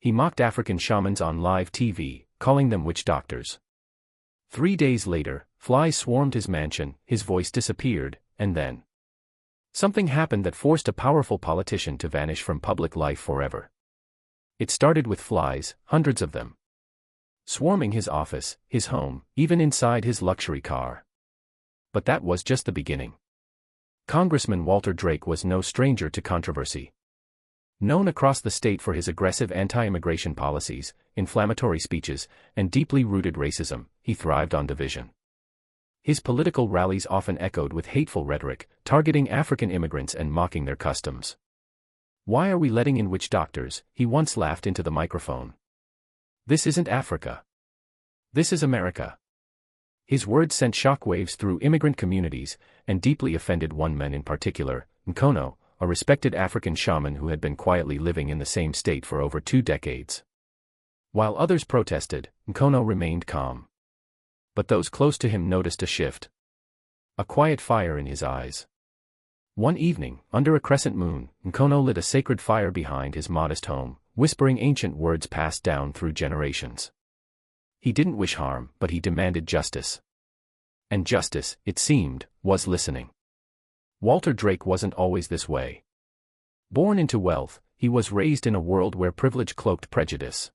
He mocked African shamans on live TV, calling them witch doctors. 3 days later, flies swarmed his mansion, his voice disappeared, and then something happened that forced a powerful politician to vanish from public life forever. It started with flies, hundreds of them, swarming his office, his home, even inside his luxury car. But that was just the beginning. Congressman Walter Drake was no stranger to controversy. Known across the state for his aggressive anti-immigration policies, inflammatory speeches, and deeply rooted racism, he thrived on division. His political rallies often echoed with hateful rhetoric, targeting African immigrants and mocking their customs. "Why are we letting in witch doctors?" he once laughed into the microphone. "This isn't Africa. This is America." His words sent shockwaves through immigrant communities, and deeply offended one man in particular, Nkono, a respected African shaman who had been quietly living in the same state for over 2 decades. While others protested, Nkono remained calm. But those close to him noticed a shift. A quiet fire in his eyes. One evening, under a crescent moon, Nkono lit a sacred fire behind his modest home, whispering ancient words passed down through generations. He didn't wish harm, but he demanded justice. And justice, it seemed, was listening. Walter Drake wasn't always this way. Born into wealth, he was raised in a world where privilege cloaked prejudice.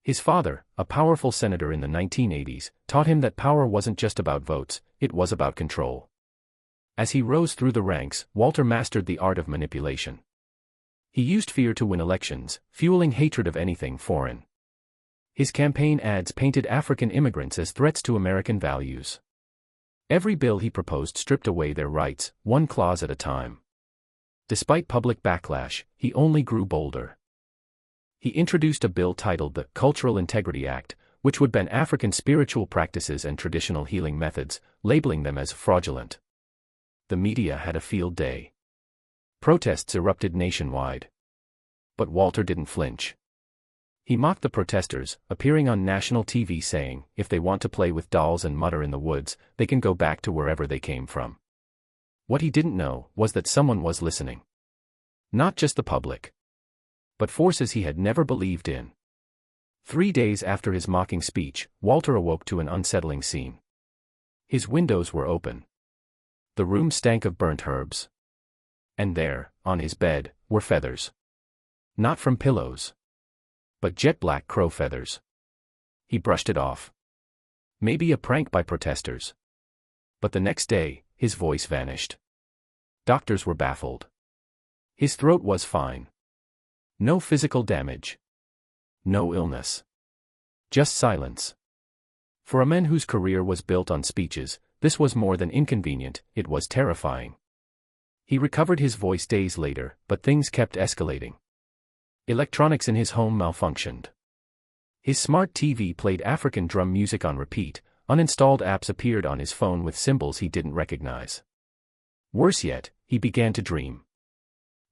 His father, a powerful senator in the 1980s, taught him that power wasn't just about votes, it was about control. As he rose through the ranks, Walter mastered the art of manipulation. He used fear to win elections, fueling hatred of anything foreign. His campaign ads painted African immigrants as threats to American values. Every bill he proposed stripped away their rights, one clause at a time. Despite public backlash, he only grew bolder. He introduced a bill titled the Cultural Integrity Act, which would ban African spiritual practices and traditional healing methods, labeling them as fraudulent. The media had a field day. Protests erupted nationwide. But Walter didn't flinch. He mocked the protesters, appearing on national TV saying, if they want to play with dolls and mutter in the woods, they can go back to wherever they came from. What he didn't know was that someone was listening. Not just the public, but forces he had never believed in. 3 days after his mocking speech, Walter awoke to an unsettling scene. His windows were open. The room stank of burnt herbs. And there, on his bed, were feathers. Not from pillows, but jet-black crow feathers. He brushed it off. Maybe a prank by protesters. But the next day, his voice vanished. Doctors were baffled. His throat was fine. No physical damage. No illness. Just silence. For a man whose career was built on speeches, this was more than inconvenient, it was terrifying. He recovered his voice days later, but things kept escalating. Electronics in his home malfunctioned. His smart TV played African drum music on repeat, uninstalled apps appeared on his phone with symbols he didn't recognize. Worse yet, he began to dream.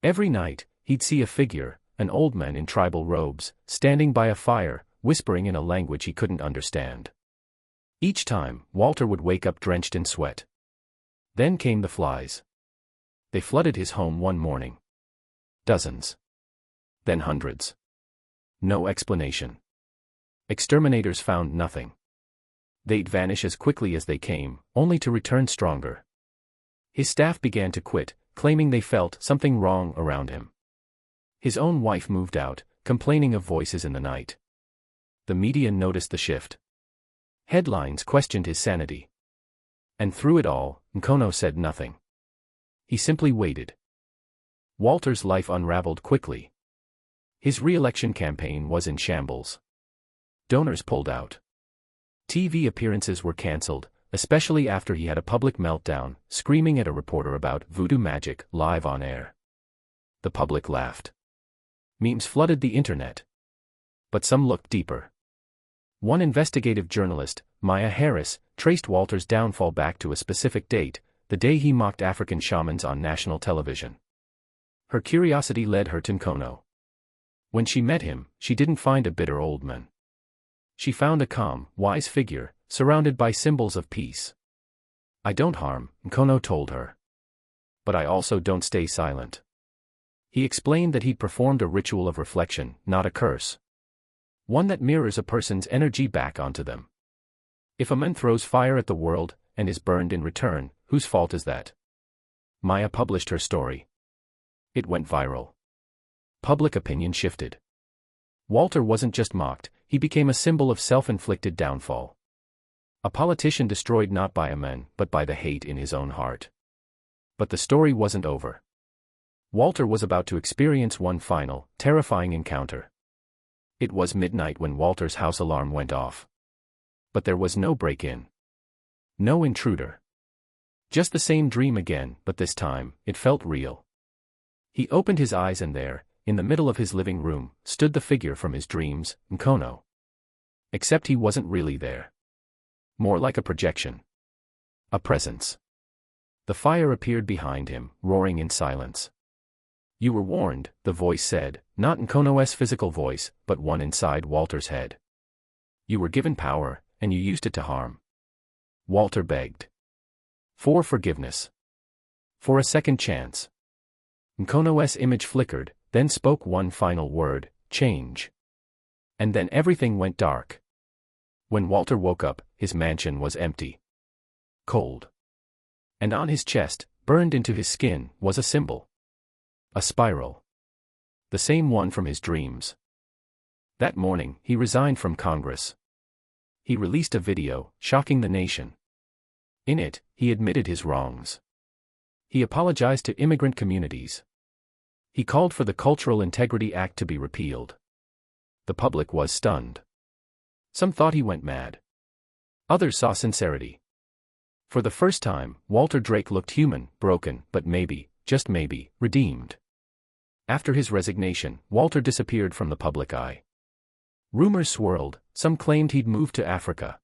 Every night, he'd see a figure, an old man in tribal robes, standing by a fire, whispering in a language he couldn't understand. Each time, Walter would wake up drenched in sweat. Then came the flies. They flooded his home one morning. Dozens. Then hundreds. No explanation. Exterminators found nothing. They'd vanish as quickly as they came, only to return stronger. His staff began to quit, claiming they felt something wrong around him. His own wife moved out, complaining of voices in the night. The media noticed the shift. Headlines questioned his sanity. And through it all, Nkono said nothing. He simply waited. Walter's life unraveled quickly. His re-election campaign was in shambles. Donors pulled out. TV appearances were cancelled, especially after he had a public meltdown, screaming at a reporter about voodoo magic live on air. The public laughed. Memes flooded the internet. But some looked deeper. One investigative journalist, Maya Harris, traced Walter's downfall back to a specific date, the day he mocked African shamans on national television. Her curiosity led her to Nkono. When she met him, she didn't find a bitter old man. She found a calm, wise figure, surrounded by symbols of peace. "I don't harm," Nkono told her. "But I also don't stay silent." He explained that he'd performed a ritual of reflection, not a curse. One that mirrors a person's energy back onto them. If a man throws fire at the world, and is burned in return, whose fault is that? Maya published her story. It went viral. Public opinion shifted. Walter wasn't just mocked, he became a symbol of self-inflicted downfall. A politician destroyed not by a man, but by the hate in his own heart. But the story wasn't over. Walter was about to experience one final, terrifying encounter. It was midnight when Walter's house alarm went off. But there was no break-in. No intruder. Just the same dream again, but this time, it felt real. He opened his eyes and there, in the middle of his living room, stood the figure from his dreams, Nkono. Except he wasn't really there. More like a projection. A presence. The fire appeared behind him, roaring in silence. You were warned, the voice said, not Nkono's physical voice, but one inside Walter's head. You were given power, and you used it to harm. Walter begged. For forgiveness. For a second chance. Nkono's image flickered, then spoke one final word, change. And then everything went dark. When Walter woke up, his mansion was empty. Cold. And on his chest, burned into his skin, was a symbol. A spiral. The same one from his dreams. That morning, he resigned from Congress. He released a video, shocking the nation. In it, he admitted his wrongs. He apologized to immigrant communities. He called for the Cultural Integrity Act to be repealed. The public was stunned. Some thought he went mad. Others saw sincerity. For the first time, Walter Drake looked human, broken, but maybe, just maybe, redeemed. After his resignation, Walter disappeared from the public eye. Rumors swirled, some claimed he'd moved to Africa.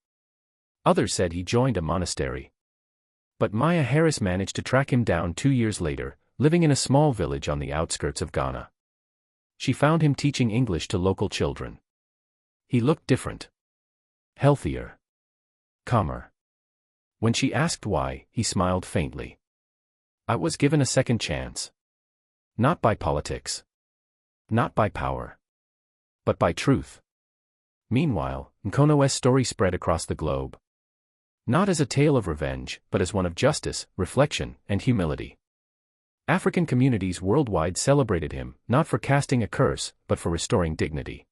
Others said he joined a monastery. But Maya Harris managed to track him down 2 years later, living in a small village on the outskirts of Ghana. She found him teaching English to local children. He looked different. Healthier. Calmer. When she asked why, he smiled faintly. I was given a second chance. Not by politics. Not by power. But by truth. Meanwhile, Nkono's story spread across the globe. Not as a tale of revenge, but as one of justice, reflection, and humility. African communities worldwide celebrated him, not for casting a curse, but for restoring dignity.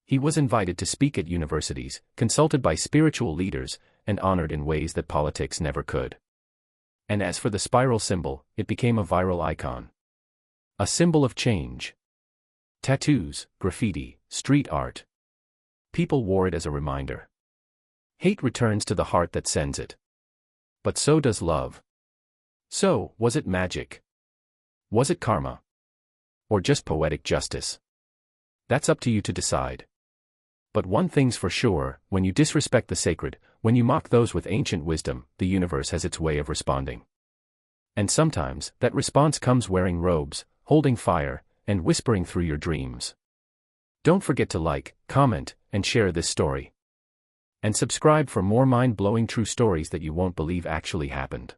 He was invited to speak at universities, consulted by spiritual leaders, and honored in ways that politics never could. And as for the spiral symbol, it became a viral icon. A symbol of change. Tattoos, graffiti, street art. People wore it as a reminder. Hate returns to the heart that sends it. But so does love. So, was it magic? Was it karma? Or just poetic justice? That's up to you to decide. But one thing's for sure, when you disrespect the sacred, when you mock those with ancient wisdom, the universe has its way of responding. And sometimes, that response comes wearing robes, holding fire, and whispering through your dreams. Don't forget to like, comment, and share this story. And subscribe for more mind-blowing true stories that you won't believe actually happened.